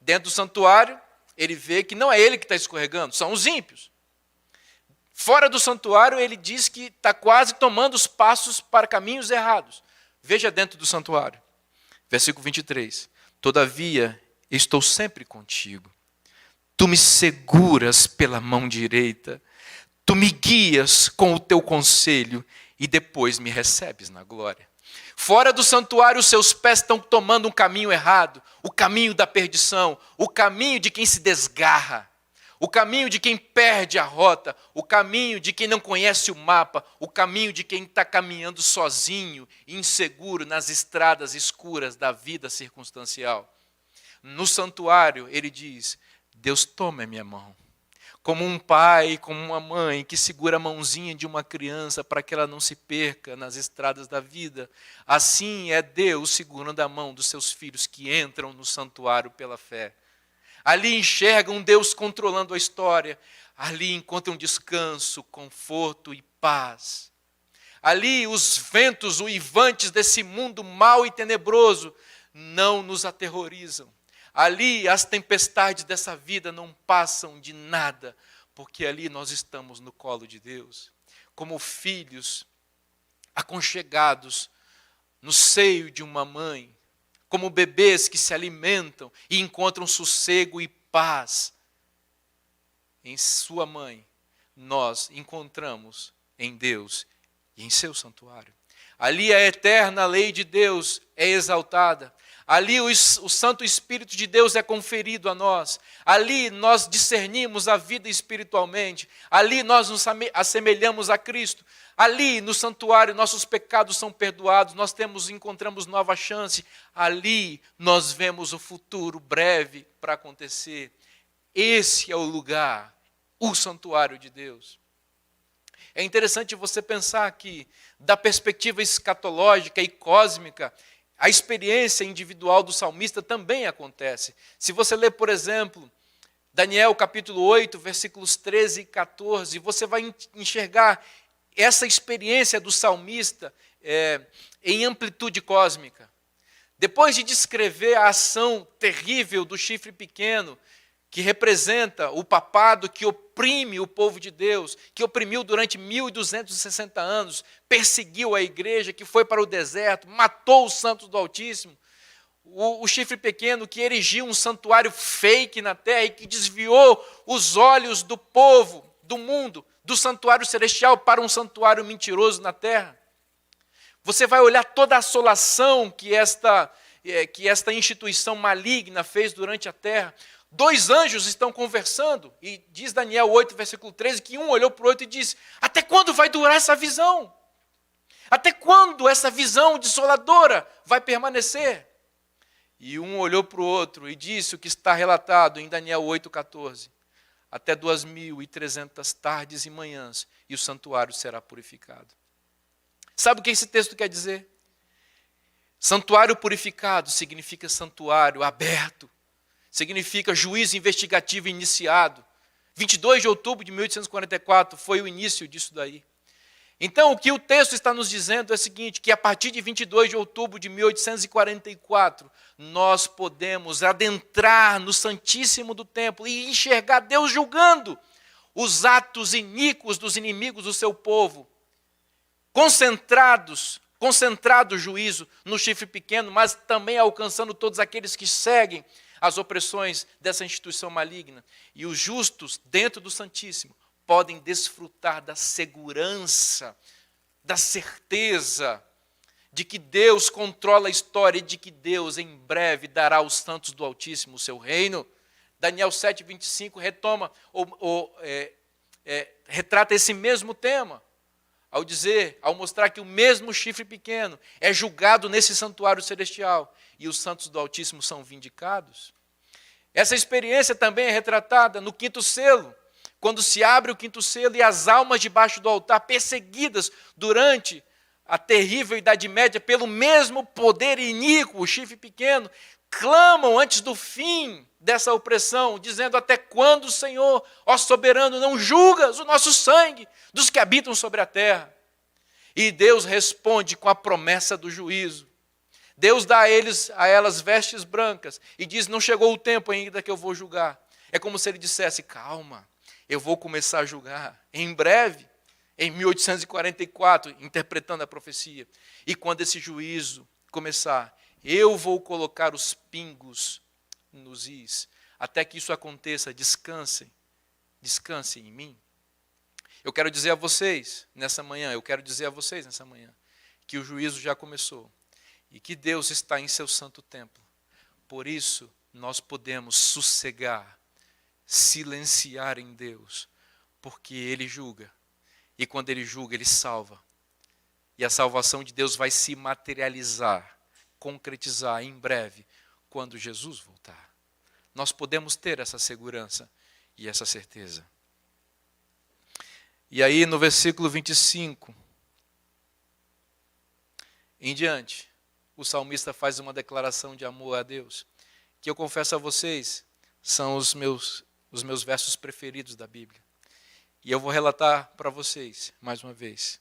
Dentro do santuário, ele vê que não é ele que está escorregando, são os ímpios. Fora do santuário, ele diz que está quase tomando os passos para caminhos errados. Veja dentro do santuário. Versículo 23. Todavia, estou sempre contigo. Tu me seguras pela mão direita. Tu me guias com o teu conselho e depois me recebes na glória. Fora do santuário, os seus pés estão tomando um caminho errado, o caminho da perdição, o caminho de quem se desgarra, o caminho de quem perde a rota, o caminho de quem não conhece o mapa, o caminho de quem está caminhando sozinho, inseguro nas estradas escuras da vida circunstancial. No santuário, ele diz, Deus toma a minha mão. Como um pai, como uma mãe que segura a mãozinha de uma criança para que ela não se perca nas estradas da vida. Assim é Deus segurando a mão dos seus filhos que entram no santuário pela fé. Ali enxergam um Deus controlando a história. Ali encontram descanso, conforto e paz. Ali os ventos uivantes desse mundo mau e tenebroso não nos aterrorizam. Ali as tempestades dessa vida não passam de nada, porque ali nós estamos no colo de Deus, como filhos aconchegados no seio de uma mãe, como bebês que se alimentam e encontram sossego e paz. Em sua mãe, nós encontramos em Deus e em seu santuário. Ali a eterna lei de Deus é exaltada. Ali o Santo Espírito de Deus é conferido a nós. Ali nós discernimos a vida espiritualmente. Ali nós nos assemelhamos a Cristo. Ali no santuário nossos pecados são perdoados. Nós encontramos nova chance. Ali nós vemos o futuro breve para acontecer. Esse é o lugar, o santuário de Deus. É interessante você pensar que, da perspectiva escatológica e cósmica, a experiência individual do salmista também acontece. Se você ler, por exemplo, Daniel capítulo 8, versículos 13 e 14, você vai enxergar essa experiência do salmista em amplitude cósmica. Depois de descrever a ação terrível do chifre pequeno, que representa o papado que oprime o povo de Deus, que oprimiu durante 1260 anos, perseguiu a igreja, que foi para o deserto, matou os santos do Altíssimo. O chifre pequeno que erigiu um santuário fake na terra e que desviou os olhos do povo, do mundo, do santuário celestial para um santuário mentiroso na terra. Você vai olhar toda a assolação que esta instituição maligna fez durante a terra. 2 anjos estão conversando, e diz Daniel 8, versículo 13, que um olhou para o outro e disse: até quando vai durar essa visão? Até quando essa visão desoladora vai permanecer? E um olhou para o outro e disse o que está relatado em Daniel 8, 14. Até 2.300 tardes e manhãs, e o santuário será purificado. Sabe o que esse texto quer dizer? Santuário purificado significa santuário aberto. Significa juízo investigativo iniciado. 22 de outubro de 1844 foi o início disso daí. Então, o que o texto está nos dizendo é o seguinte, que a partir de 22 de outubro de 1844, nós podemos adentrar no Santíssimo do Templo e enxergar Deus julgando os atos iníquos dos inimigos do seu povo, concentrado o juízo no chifre pequeno, mas também alcançando todos aqueles que seguem as opressões dessa instituição maligna. E os justos, dentro do Santíssimo, podem desfrutar da segurança, da certeza de que Deus controla a história e de que Deus, em breve, dará aos santos do Altíssimo o seu reino. Daniel 7, 25 retrata esse mesmo tema, ao mostrar que o mesmo chifre pequeno é julgado nesse santuário celestial e os santos do Altíssimo são vindicados. Essa experiência também é retratada no 5º selo, quando se abre o 5º selo e as almas debaixo do altar, perseguidas durante a terrível Idade Média pelo mesmo poder iníquo, o chifre pequeno, clamam antes do fim dessa opressão, dizendo: até quando, Senhor, ó soberano, não julgas o nosso sangue dos que habitam sobre a terra? E Deus responde com a promessa do juízo. Deus dá a elas vestes brancas e diz: não chegou o tempo ainda que eu vou julgar. É como se ele dissesse: calma, eu vou começar a julgar em breve, em 1844, interpretando a profecia. E quando esse juízo começar, eu vou colocar os pingos nos is. Até que isso aconteça, descansem em mim. Eu quero dizer a vocês nessa manhã, que o juízo já começou. E que Deus está em seu santo templo. Por isso, nós podemos sossegar, silenciar em Deus, porque Ele julga. E quando Ele julga, Ele salva. E a salvação de Deus vai se materializar, concretizar em breve, quando Jesus voltar. Nós podemos ter essa segurança e essa certeza. E aí, no versículo 25 em diante, o salmista faz uma declaração de amor a Deus, que eu confesso a vocês, são os meus versos preferidos da Bíblia. E eu vou relatar para vocês, mais uma vez.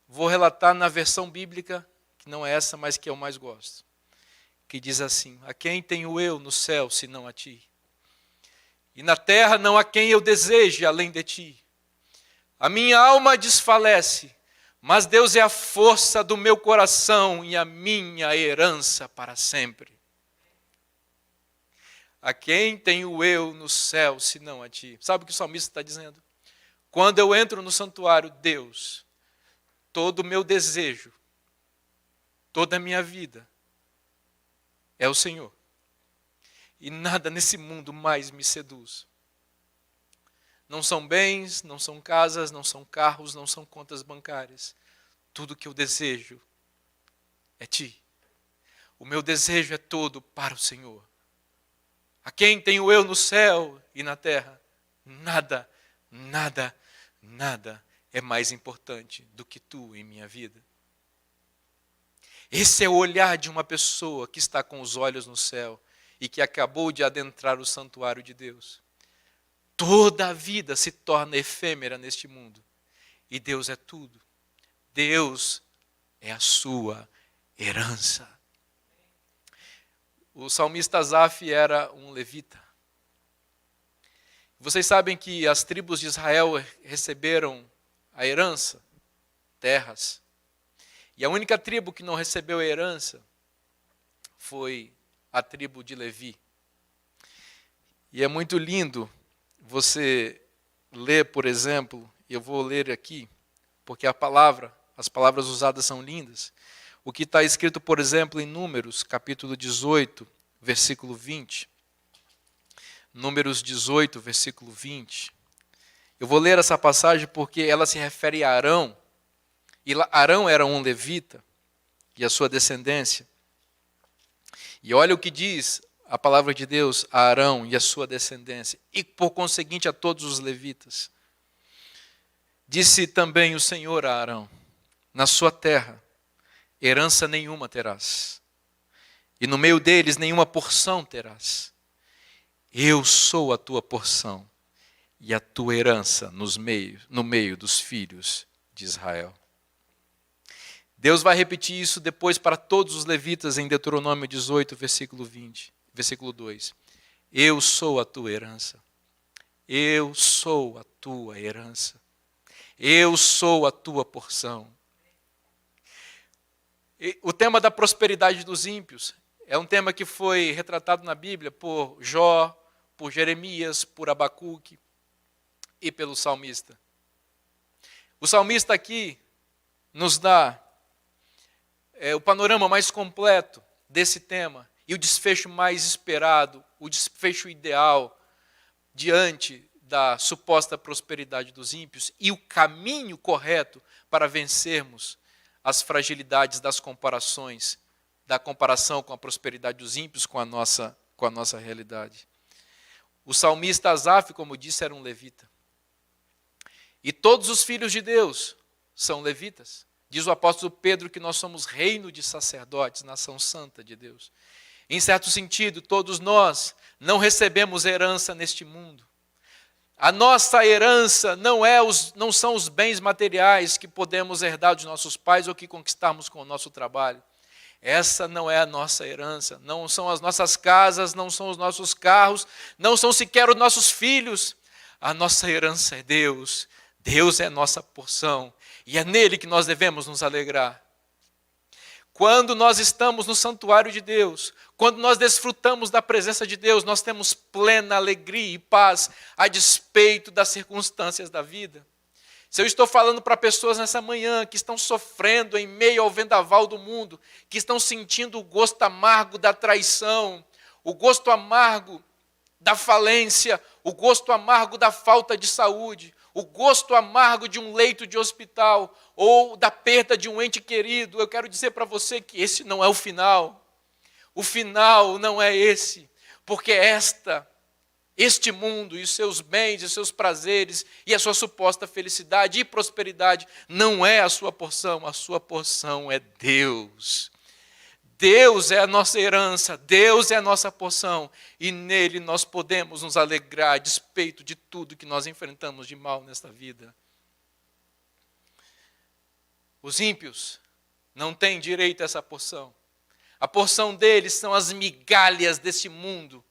Vou relatar na versão bíblica, que não é essa, mas que eu mais gosto. Que diz assim: a quem tenho eu no céu, senão a ti? E na terra não há quem eu deseje além de ti. A minha alma desfalece, mas Deus é a força do meu coração e a minha herança para sempre. A quem tenho eu no céu, senão a ti? Sabe o que o salmista está dizendo? Quando eu entro no santuário, Deus, todo o meu desejo, toda a minha vida, é o Senhor. E nada nesse mundo mais me seduz. Não são bens, não são casas, não são carros, não são contas bancárias. Tudo que eu desejo é Ti. O meu desejo é todo para o Senhor. A quem tenho eu no céu e na terra? Nada, nada, nada é mais importante do que Tu em minha vida. Esse é o olhar de uma pessoa que está com os olhos no céu e que acabou de adentrar o santuário de Deus. Toda a vida se torna efêmera neste mundo. E Deus é tudo. Deus é a sua herança. O salmista Asaf era um levita. Vocês sabem que as tribos de Israel receberam a herança, terras. E a única tribo que não recebeu a herança foi a tribo de Levi. E é muito lindo você ler, por exemplo, eu vou ler aqui, porque as palavras usadas são lindas. O que está escrito, por exemplo, em Números, capítulo 18, versículo 20. Números 18, versículo 20. Eu vou ler essa passagem porque ela se refere a Arão. E Arão era um levita e a sua descendência. E olha o que diz a palavra de Deus a Arão e a sua descendência, e por conseguinte a todos os levitas. Disse também o Senhor a Arão: na sua terra herança nenhuma terás, e no meio deles nenhuma porção terás. Eu sou a tua porção e a tua herança no meio dos filhos de Israel. Deus vai repetir isso depois para todos os levitas em Deuteronômio 18, versículo 20. Versículo 2. Eu sou a tua herança. Eu sou a tua herança. Eu sou a tua porção. E o tema da prosperidade dos ímpios é um tema que foi retratado na Bíblia por Jó, por Jeremias, por Abacuque e pelo salmista. O salmista aqui nos dá o panorama mais completo desse tema. E o desfecho mais esperado, o desfecho ideal, diante da suposta prosperidade dos ímpios, e o caminho correto para vencermos as fragilidades das comparações, da comparação com a prosperidade dos ímpios com a nossa realidade. O salmista Asaf, como disse, era um levita. E todos os filhos de Deus são levitas. Diz o apóstolo Pedro que nós somos reino de sacerdotes, nação santa de Deus. Em certo sentido, todos nós não recebemos herança neste mundo. A nossa herança não são os bens materiais que podemos herdar dos nossos pais ou que conquistarmos com o nosso trabalho. Essa não é a nossa herança. Não são as nossas casas, não são os nossos carros, não são sequer os nossos filhos. A nossa herança é Deus. Deus é a nossa porção. E é nele que nós devemos nos alegrar. Quando nós estamos no santuário de Deus, quando nós desfrutamos da presença de Deus, nós temos plena alegria e paz a despeito das circunstâncias da vida. Se eu estou falando para pessoas nessa manhã que estão sofrendo em meio ao vendaval do mundo, que estão sentindo o gosto amargo da traição, o gosto amargo da falência, o gosto amargo da falta de saúde, o gosto amargo de um leito de hospital ou da perda de um ente querido, eu quero dizer para você que esse não é o final. O final não é esse, porque este mundo e os seus bens, e os seus prazeres e a sua suposta felicidade e prosperidade não é a sua porção é Deus. Deus é a nossa herança, Deus é a nossa porção, e nele nós podemos nos alegrar a despeito de tudo que nós enfrentamos de mal nesta vida. Os ímpios não têm direito a essa porção. A porção deles são as migalhas desse mundo,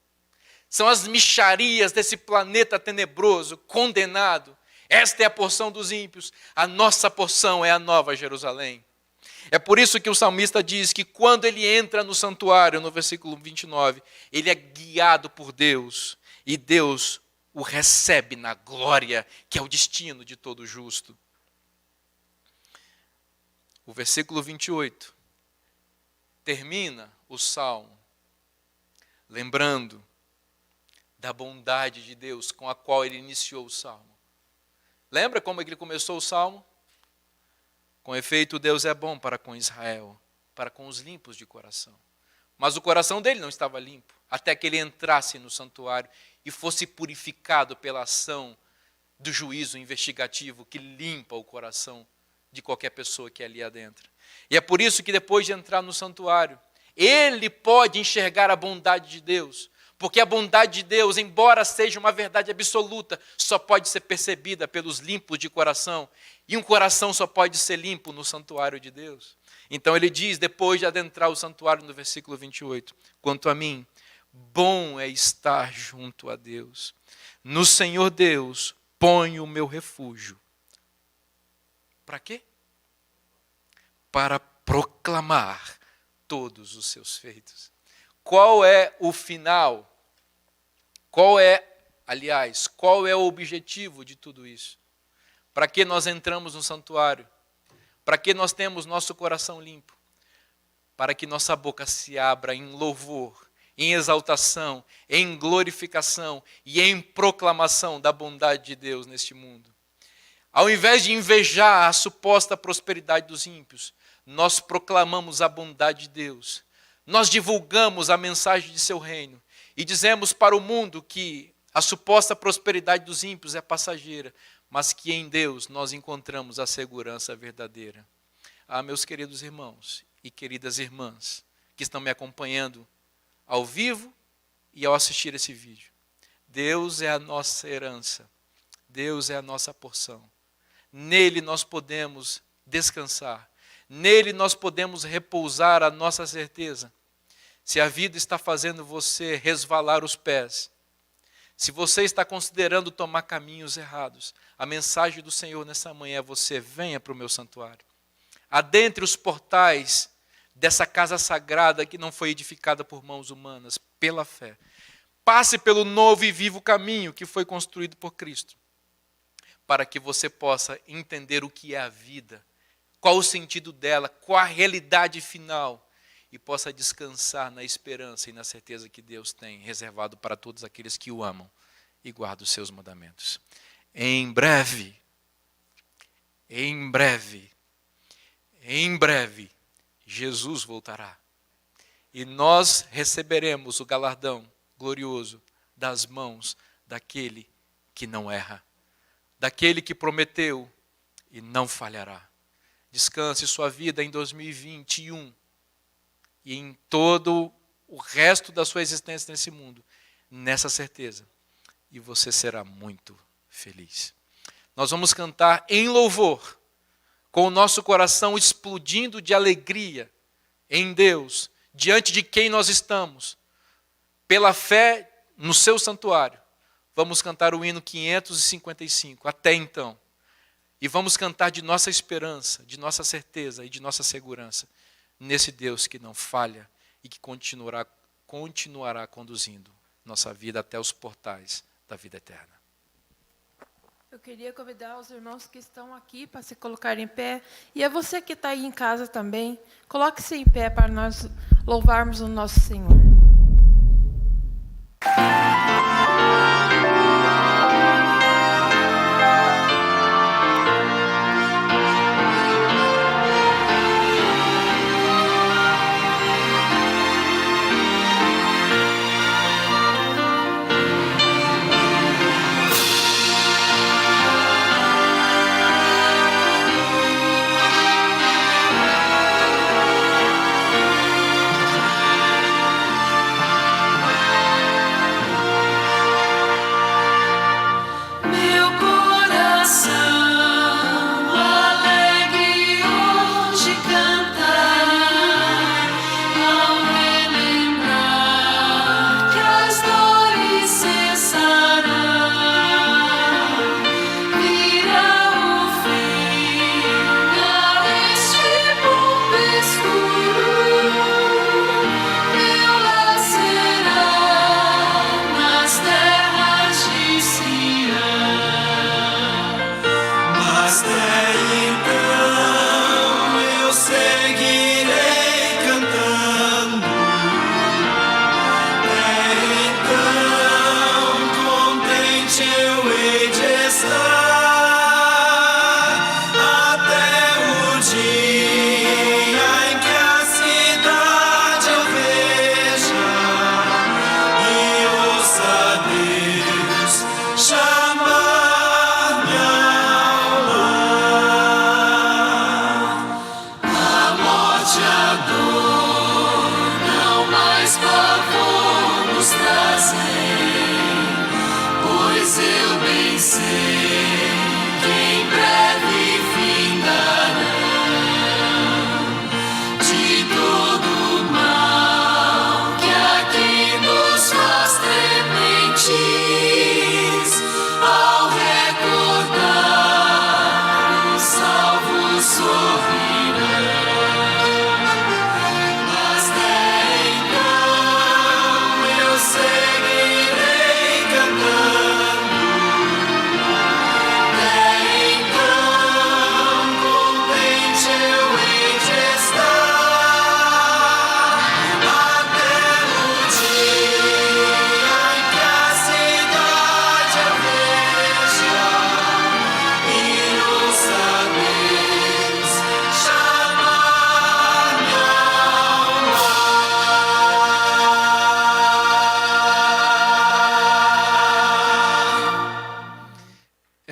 são as mixarias desse planeta tenebroso, condenado. Esta é a porção dos ímpios, a nossa porção é a Nova Jerusalém. É por isso que o salmista diz que quando ele entra no santuário, no versículo 29, ele é guiado por Deus, e Deus o recebe na glória, que é o destino de todo justo. O versículo 28 termina o salmo lembrando da bondade de Deus com a qual ele iniciou o Salmo. Lembra como ele começou o Salmo? Com efeito, Deus é bom para com Israel, para com os limpos de coração. Mas o coração dele não estava limpo, até que ele entrasse no santuário e fosse purificado pela ação do juízo investigativo que limpa o coração de qualquer pessoa que ali adentra. E é por isso que depois de entrar no santuário, ele pode enxergar a bondade de Deus, porque a bondade de Deus, embora seja uma verdade absoluta, só pode ser percebida pelos limpos de coração, e um coração só pode ser limpo no santuário de Deus. Então ele diz, depois de adentrar o santuário, no versículo 28, quanto a mim, bom é estar junto a Deus. No Senhor Deus ponho o meu refúgio. Para quê? Para proclamar todos os seus feitos. Qual é o final? Qual é o objetivo de tudo isso? Para que nós entramos no santuário? Para que nós temos nosso coração limpo? Para que nossa boca se abra em louvor, em exaltação, em glorificação e em proclamação da bondade de Deus neste mundo. Ao invés de invejar a suposta prosperidade dos ímpios, nós proclamamos a bondade de Deus. Nós divulgamos a mensagem de seu reino e dizemos para o mundo que a suposta prosperidade dos ímpios é passageira, mas que em Deus nós encontramos a segurança verdadeira. Ah, meus queridos irmãos e queridas irmãs que estão me acompanhando ao vivo e ao assistir esse vídeo, Deus é a nossa herança, Deus é a nossa porção. Nele nós podemos descansar, nele nós podemos repousar a nossa certeza. Se a vida está fazendo você resvalar os pés, se você está considerando tomar caminhos errados, a mensagem do Senhor nessa manhã é você venha para o meu santuário. Adentre os portais dessa casa sagrada que não foi edificada por mãos humanas, pela fé. Passe pelo novo e vivo caminho que foi construído por Cristo, para que você possa entender o que é a vida, qual o sentido dela, qual a realidade final, e possa descansar na esperança e na certeza que Deus tem reservado para todos aqueles que o amam e guardam os seus mandamentos. Em breve, Jesus voltará. E nós receberemos o galardão glorioso das mãos daquele que não erra, daquele que prometeu e não falhará. Descanse sua vida em 2021 e em todo o resto da sua existência nesse mundo, nessa certeza, e você será muito feliz. Nós vamos cantar em louvor, com o nosso coração explodindo de alegria em Deus, diante de quem nós estamos, pela fé no seu santuário. Vamos cantar o hino 555, até então. E vamos cantar de nossa esperança, de nossa certeza e de nossa segurança nesse Deus que não falha e que continuará conduzindo nossa vida até os portais da vida eterna. Eu queria convidar os irmãos que estão aqui para se colocarem em pé. E a você que está aí em casa também, coloque-se em pé para nós louvarmos o nosso Senhor.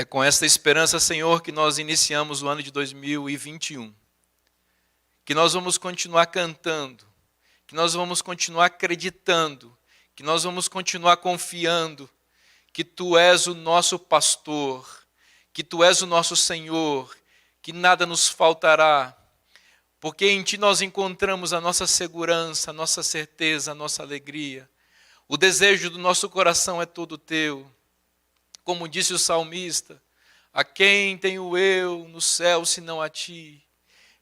É com esta esperança, Senhor, que nós iniciamos o ano de 2021. Que nós vamos continuar cantando, que nós vamos continuar acreditando, que nós vamos continuar confiando que Tu és o nosso pastor, que Tu és o nosso Senhor, que nada nos faltará, porque em Ti nós encontramos a nossa segurança, a nossa certeza, a nossa alegria. O desejo do nosso coração é todo Teu. Como disse o salmista, a quem tenho eu no céu senão a Ti?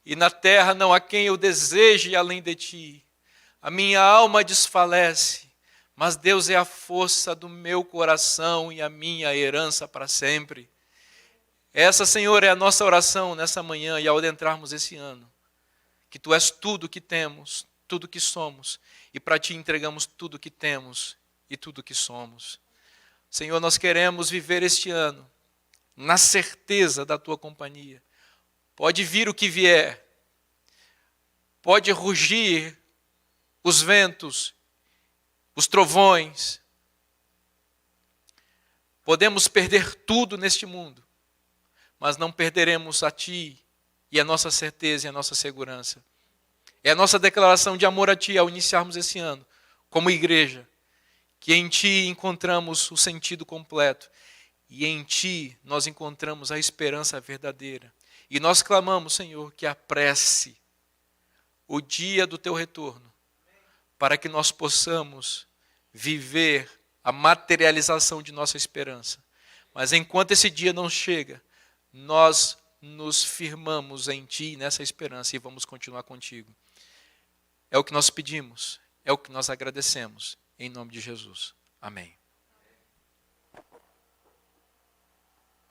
E na terra não há quem eu deseje além de Ti. A minha alma desfalece, mas Deus é a força do meu coração e a minha herança para sempre. Essa, Senhor, é a nossa oração nessa manhã e ao adentrarmos esse ano. Que Tu és tudo que temos, tudo que somos, e para Ti entregamos tudo que temos e tudo que somos. Senhor, nós queremos viver este ano na certeza da Tua companhia. Pode vir o que vier, pode rugir os ventos, os trovões. Podemos perder tudo neste mundo, mas não perderemos a Ti e a nossa certeza e a nossa segurança. É a nossa declaração de amor a Ti ao iniciarmos esse ano, como igreja, que em Ti encontramos o sentido completo e em Ti nós encontramos a esperança verdadeira. E nós clamamos, Senhor, que apresse o dia do Teu retorno, para que nós possamos viver a materialização de nossa esperança. Mas enquanto esse dia não chega, nós nos firmamos em Ti, nessa esperança, e vamos continuar contigo. É o que nós pedimos, é o que nós agradecemos. Em nome de Jesus. Amém.